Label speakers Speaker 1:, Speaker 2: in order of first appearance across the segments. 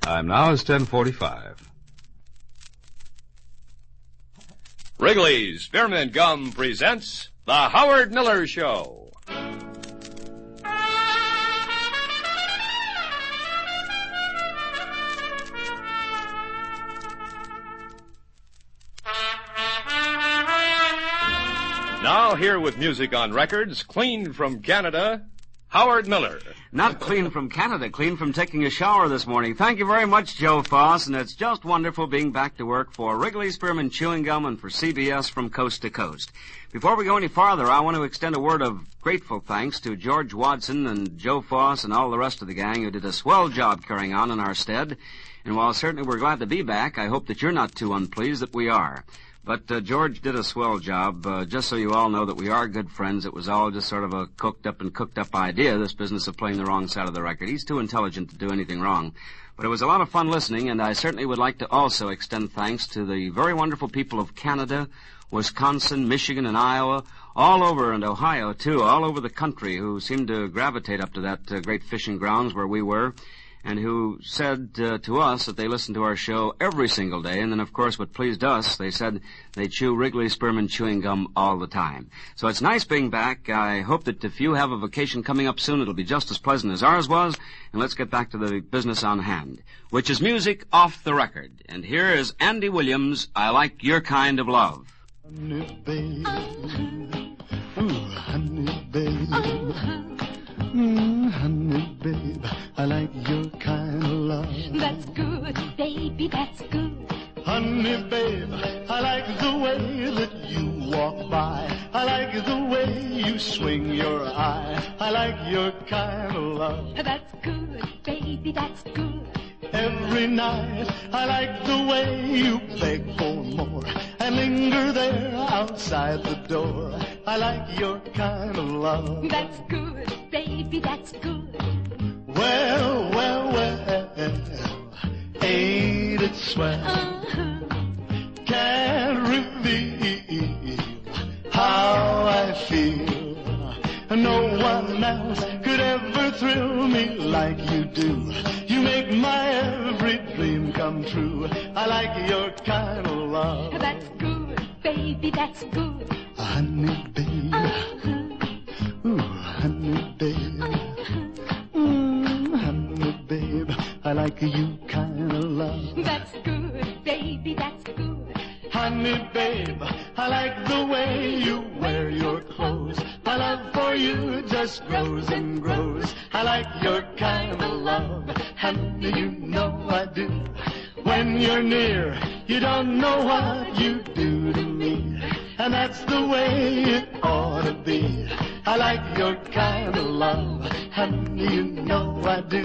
Speaker 1: Time now is 10:45.
Speaker 2: Wrigley's Spearmint Gum presents The Howard Miller Show. Now here with music on records, clean from Canada, Howard Miller.
Speaker 3: Not clean from Canada, clean from taking a shower this morning. Thank you very much, Joe Foss, and it's just wonderful being back to work for Wrigley's Spearmint Chewing Gum and for CBS from coast to coast. Before we go any farther, I want to extend a word of grateful thanks to George Watson and Joe Foss and all the rest of the gang who did a swell job carrying on in our stead. And while certainly we're glad to be back, I hope that you're not too unpleased that we are. But George did a swell job. Just so you all know that we are good friends, it was all just sort of a cooked up idea, this business of playing the wrong side of the record. He's too intelligent to do anything wrong. But it was a lot of fun listening, and I certainly would like to also extend thanks to the very wonderful people of Canada, Wisconsin, Michigan, and Iowa, all over, and Ohio, too, all over the country, who seemed to gravitate up to that great fishing grounds where we were, and who said to us that they listened to our show every single day. And then, of course, what pleased us, they said they chew Wrigley Spearmint Chewing Gum all the time. So it's nice being back. I hope that if you have a vacation coming up soon, it'll be just as pleasant as ours was. And let's get back to the business on hand, which is music off the record. And here is Andy Williams, I Like Your Kind of Love.
Speaker 4: Honey, babe. Ooh, honey, babe. Honey, babe, I like your kind of love.
Speaker 5: That's good, baby, that's good.
Speaker 4: Honey, babe, I like the way that you walk by. I like the way you swing your eye. I like your kind of love.
Speaker 5: That's good, baby, that's good.
Speaker 4: Every night, I like the way you beg for more and linger there outside the door. I like your kind of love.
Speaker 5: That's good, baby, that's good.
Speaker 4: Well, well, well, ain't it swell? Can't reveal how I feel. No one else could ever thrill me like you do. You make my every dream come true. I like your kind of love.
Speaker 5: That's good, baby, that's good.
Speaker 4: Honey, babe. Ooh, honey, babe. Honey, babe, I like you kind of love.
Speaker 5: That's good, baby, that's good.
Speaker 4: Honey, babe, I like the way you wear your clothes. My love for you just grows and grows. I like your kind of love. Honey, you know I do. When you're near, you don't know what you do to me. And that's the way it ought to be. I like your kind of love. Honey, you know I do.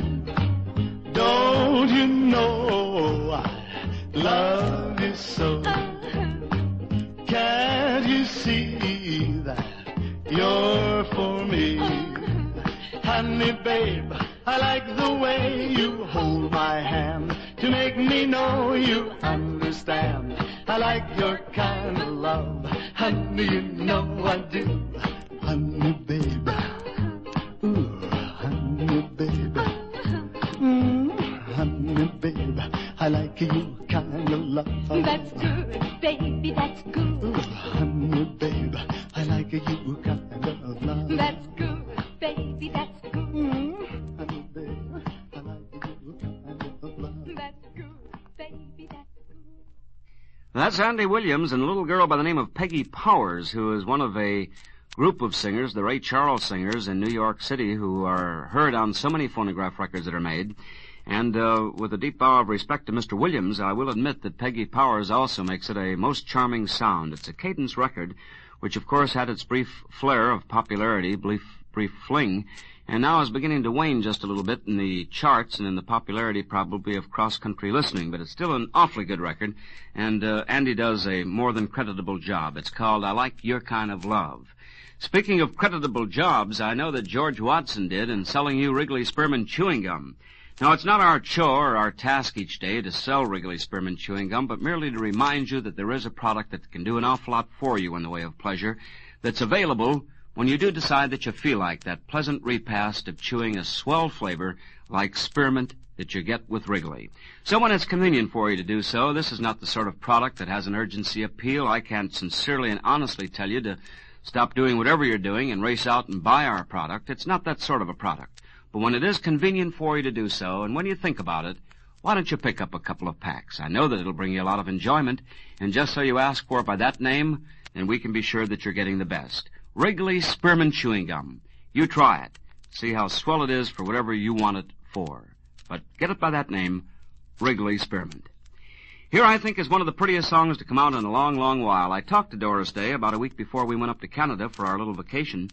Speaker 4: Don't you know I love you so? Can't you see that you're for me? Honey, babe, I like the way you hold my hand to make me know you understand. I like your kind of love. Honey, you know I do. Honey, babe. Ooh, honey, babe. Honey, babe, I like you kind of love.
Speaker 5: That's good, baby, that's good.
Speaker 4: Ooh, honey, babe, I like you kind of love.
Speaker 5: That's good, baby, that's good.
Speaker 4: Honey, babe, I like you kind of love.
Speaker 5: That's good, baby, that's good.
Speaker 3: That's Andy Williams and a little girl by the name of Peggy Powers, who is one of a group of singers, the Ray Charles singers in New York City, who are heard on so many phonograph records that are made. And with a deep bow of respect to Mr. Williams, I will admit that Peggy Powers also makes it a most charming sound. It's a cadence record, which of course had its brief flare of popularity, brief fling, and now is beginning to wane just a little bit in the charts and in the popularity probably of cross-country listening. But it's still an awfully good record, and Andy does a more than creditable job. It's called I Like Your Kind of Love. Speaking of creditable jobs, I know that George Watson did in selling you Wrigley Spearmint Chewing Gum. Now, it's not our chore or our task each day to sell Wrigley Spearmint Chewing Gum, but merely to remind you that there is a product that can do an awful lot for you in the way of pleasure that's available when you do decide that you feel like that pleasant repast of chewing a swell flavor like spearmint that you get with Wrigley. So when it's convenient for you to do so, this is not the sort of product that has an urgency appeal. I can't sincerely and honestly tell you to stop doing whatever you're doing and race out and buy our product. It's not that sort of a product. But when it is convenient for you to do so, and when you think about it, why don't you pick up a couple of packs? I know that it'll bring you a lot of enjoyment, and just so you ask for it by that name, then we can be sure that you're getting the best. Wrigley Spearmint Chewing Gum. You try it. See how swell it is for whatever you want it for. But get it by that name, Wrigley Spearmint. Here, I think, is one of the prettiest songs to come out in a long, long while. I talked to Doris Day about a week before we went up to Canada for our little vacation,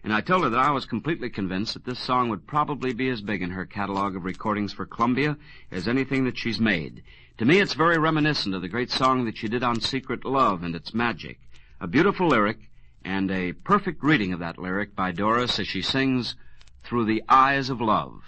Speaker 3: and I told her that I was completely convinced that this song would probably be as big in her catalog of recordings for Columbia as anything that she's made. To me, it's very reminiscent of the great song that she did on Secret Love and its magic. A beautiful lyric, and a perfect reading of that lyric by Doris as she sings, Through the Eyes of Love.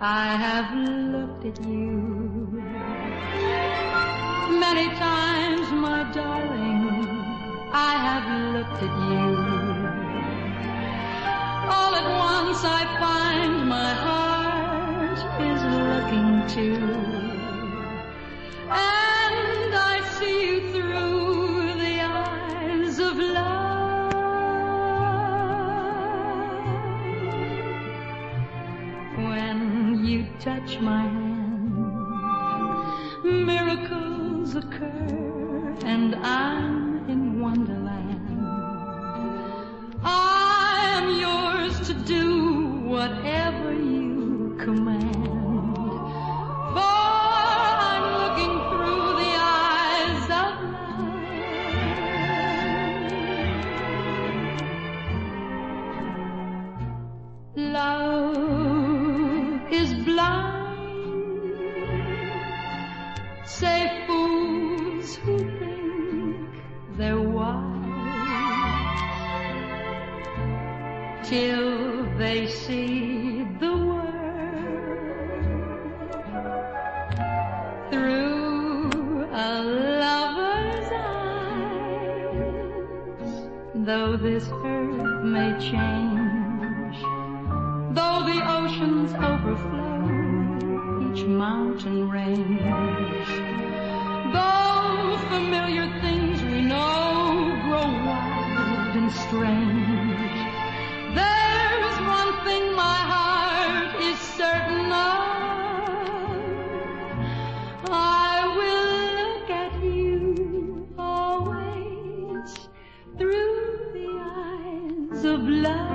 Speaker 5: I have looked at you many times, my darling. I have looked at you. All at once I find my heart is looking too. And I see you through the eyes of love. When you touch my hand, miracles occur, and I'm in wonderland. I am yours to do whatever you command, for I'm looking through the eyes of love. Love is blind, say fools who think they're wise, till they see the world through a lover's eyes. Though this earth may change, though the oceans overflow, each mountain range, though familiar things we know grow wild and strange, there's one thing my heart is certain of. I will look at you always through the eyes of love.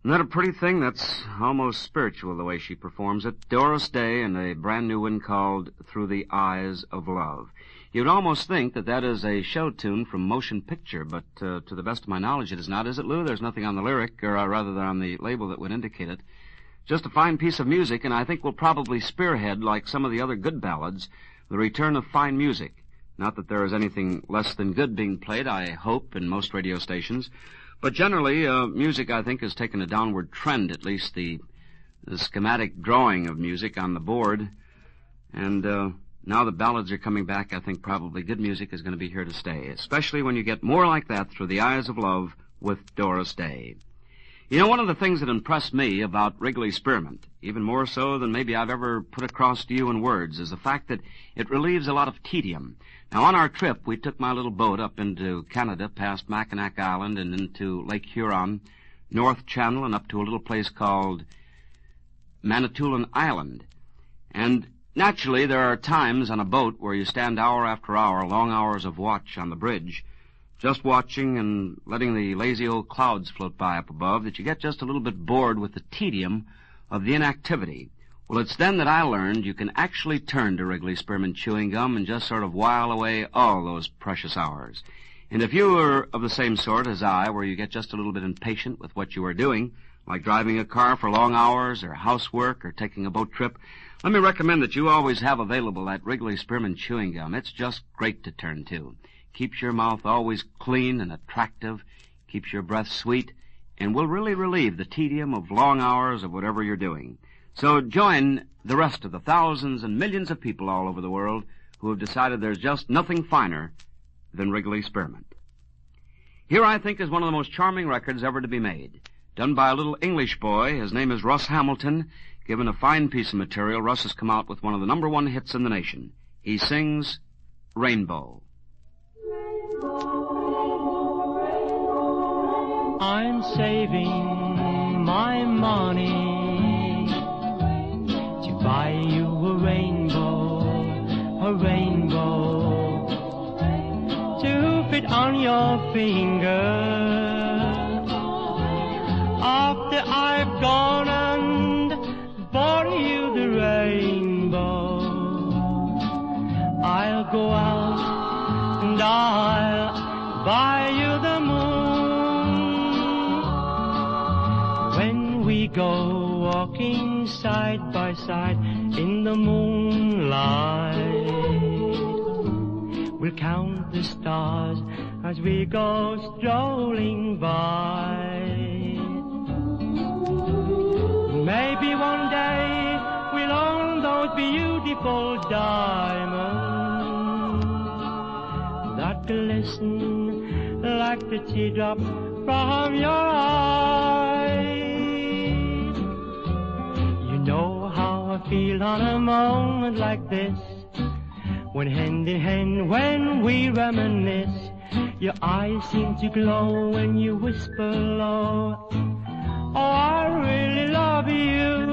Speaker 3: Isn't that a pretty thing? That's almost spiritual, the way she performs it. Doris Day and a brand new one called Through the Eyes of Love. You'd almost think that that is a show tune from motion picture, but to the best of my knowledge it is not, is it, Lou? There's nothing on the lyric, or rather on the label that would indicate it. Just a fine piece of music, and I think will probably spearhead, like some of the other good ballads, the return of fine music. Not that there is anything less than good being played, I hope, in most radio stations. But generally, music, I think, has taken a downward trend, at least the schematic drawing of music on the board. And now the ballads are coming back. I think probably good music is going to be here to stay, especially when you get more like that Through the Eyes of Love with Doris Day. You know, one of the things that impressed me about Wrigley Spearmint, even more so than maybe I've ever put across to you in words, is the fact that it relieves a lot of tedium. Now, on our trip, we took my little boat up into Canada, past Mackinac Island and into Lake Huron, North Channel and up to a little place called Manitoulin Island. And naturally, there are times on a boat where you stand hour after hour, long hours of watch on the bridge, just watching and letting the lazy old clouds float by up above, that you get just a little bit bored with the tedium of the inactivity. Well, it's then that I learned you can actually turn to Wrigley Spearmint Chewing Gum and just sort of while away all those precious hours. And if you are of the same sort as I, where you get just a little bit impatient with what you are doing, like driving a car for long hours or housework or taking a boat trip, let me recommend that you always have available that Wrigley Spearmint Chewing Gum. It's just great to turn to. Keeps your mouth always clean and attractive, keeps your breath sweet, and will really relieve the tedium of long hours of whatever you're doing. So join the rest of the thousands and millions of people all over the world who have decided there's just nothing finer than Wrigley Spearmint. Here, I think, is one of the most charming records ever to be made. Done by a little English boy. His name is Russ Hamilton. Given a fine piece of material, Russ has come out with one of the number one hits in the nation. He sings Rainbow.
Speaker 6: I'm saving my money to buy you a rainbow to fit on your finger. After I've gone and bought you the rainbow, I'll go out and I'll buy you the moon. When we go walking side by side in the moonlight, we'll count the stars as we go strolling by. Maybe one day we'll own those beautiful diamonds that glisten like the teardrop from your eye. You know how I feel on a moment like this, when hand in hand, when we reminisce, your eyes seem to glow when you whisper low, oh, I really love you.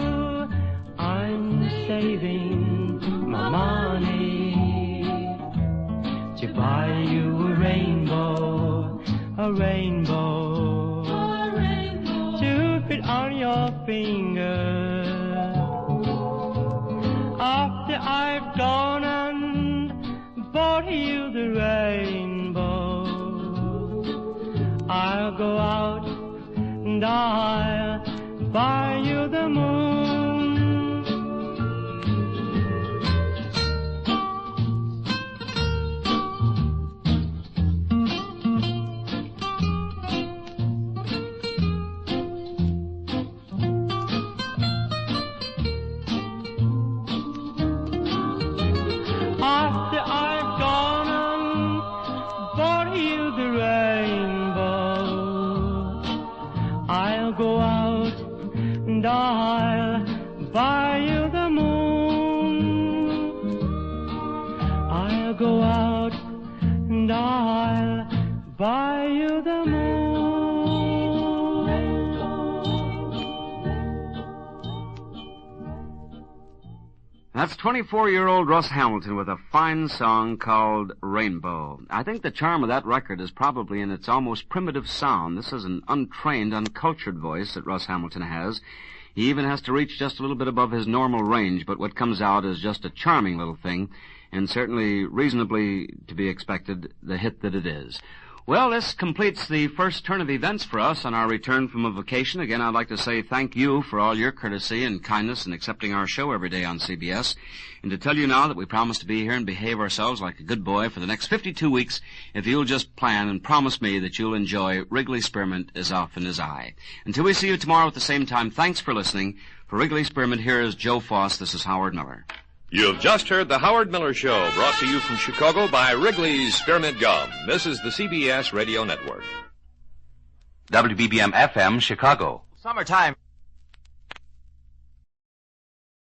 Speaker 6: I'm saving my money to buy you a rainbow to fit on your finger. After I've gone and bought you the rainbow, I'll go out and I'll buy you the moon. After I've gone and bought you the rainbow, I'll go out and I'll buy you the moon. I'll go out and I'll buy you the moon.
Speaker 3: That's 24-year-old Russ Hamilton with a fine song called Rainbow. I think the charm of that record is probably in its almost primitive sound. This is an untrained, uncultured voice that Russ Hamilton has. He even has to reach just a little bit above his normal range, but what comes out is just a charming little thing, and certainly reasonably to be expected, the hit that it is. Well, this completes the first turn of events for us on our return from a vacation. Again, I'd like to say thank you for all your courtesy and kindness in accepting our show every day on CBS, and to tell you now that we promise to be here and behave ourselves like a good boy for the next 52 weeks if you'll just plan and promise me that you'll enjoy Wrigley Spearmint as often as I. Until we see you tomorrow at the same time, thanks for listening. For Wrigley Spearmint, here is Joe Foss. This is Howard Miller.
Speaker 2: You've just heard The Howard Miller Show, brought to you from Chicago by Wrigley's Spearmint Gum. This is the CBS Radio Network.
Speaker 7: WBBM FM, Chicago.
Speaker 8: Summertime.